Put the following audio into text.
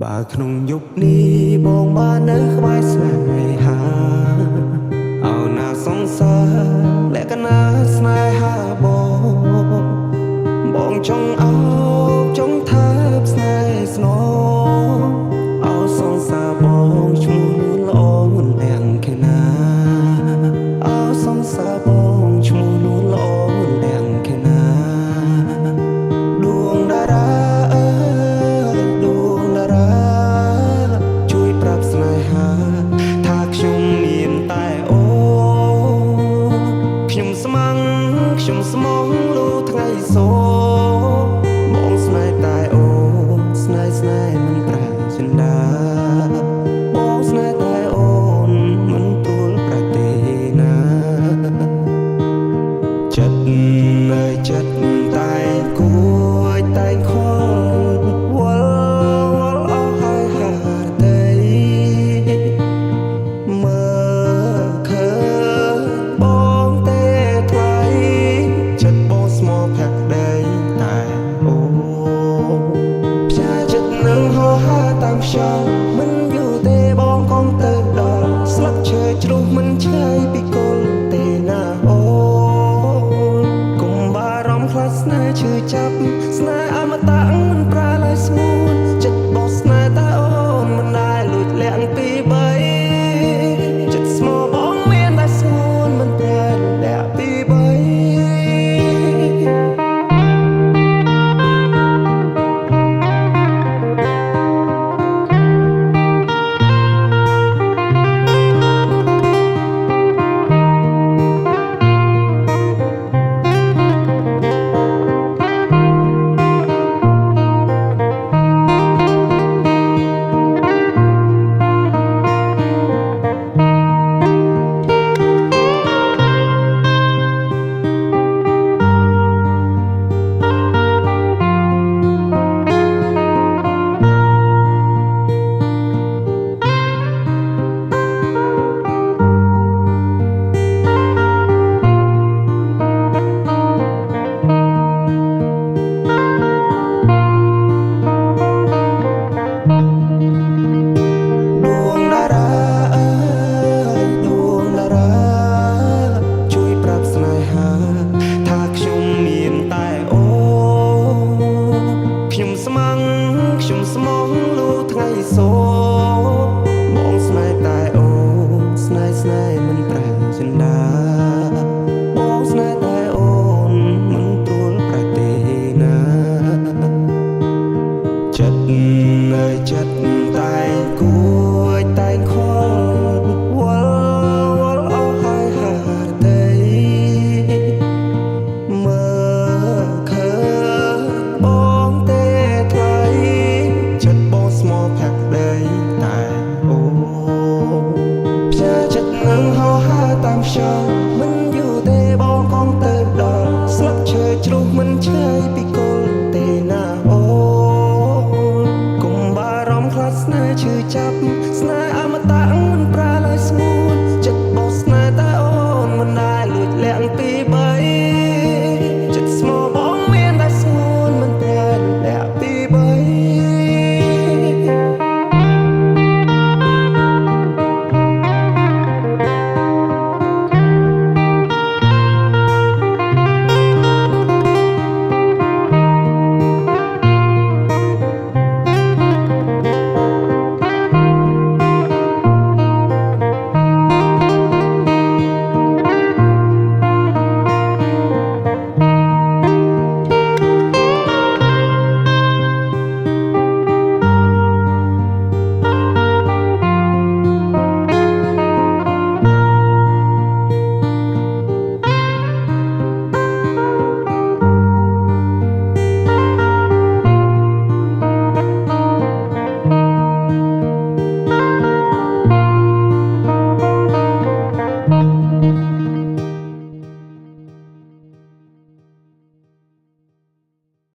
បើក្នុងយុគនេះបងបាននៅក្បែរស្នេហាអោណាសង្សារលក្ខណៈស្នេហាបងចង់អោបចង់ថើបស្នេហ៍ស្នងអោសង្សារបងឈ្មោះល្អមុនទាំងគេណាអោសង្សារបងឈ្មោះល្អមុនទាំងគេណាដួងតារាដួងតារាជួយប្រាប់ស្នេហាថាខ្ញុំមានតែអូខ្ញុំស្មងខ្ញុំស្មងលូថ្ងៃសូបងស្នេហ៍តែអូស្នេហ៍មិនប្រែចិន្តាបងស្នេហ៍តែអូនមិនទូលប្រែទេណាចិត្តនៅចិត្តតែគួយតែខលវល់អស់ហើយហាតីមើលឃើញបងទេថ្លៃចិត្តបងស្មោះផាក់ដីតែអូផ្សាចិត្តនឹងហោហាតាមខ្យល់មិនយូរទេបងកុំទៅដល់ស្លឹកឈើជ្រុះមិនឆ្ងាយពីគល់ទេណាអូកុំបារម្ភខ្លាចស្នេហ៍ឈឺចាប់ស្នេហ៍អមតៈមិនប្រែឡើយស្ងួនចិត្តបងស្នេហ៍តែអូនមិនដែលលួចលាក់ពីបីចិត្តស្មោះបងមានតែស្ងួនមិនប្រែលាក់ពីបីខ្ញុំស្មងលូថ្ងៃសូបងស្នេហ៍តែអូស្នេហ៍មិនប្រែចិន្តាបងស្នេហ៍តែអូនមិនទូលប្រែទេណាចិត្តនៅចិត្តតែគួយតែខលវល់អស់ហើយហាតីមើលឃើញបងទេថ្លៃចិត្តបងស្មោះផាក់ដីតែអូផ្សាចិត្តនឹងហោហាតាមខ្យល់មិនយូរទេបងកុំទៅដល់ស្លឹកឈើជ្រុះមិនឆ្ងាយពីគល់ទេណាអូកុំបារម្ភខ្លាចស្នេហ៍ឈឺចាប់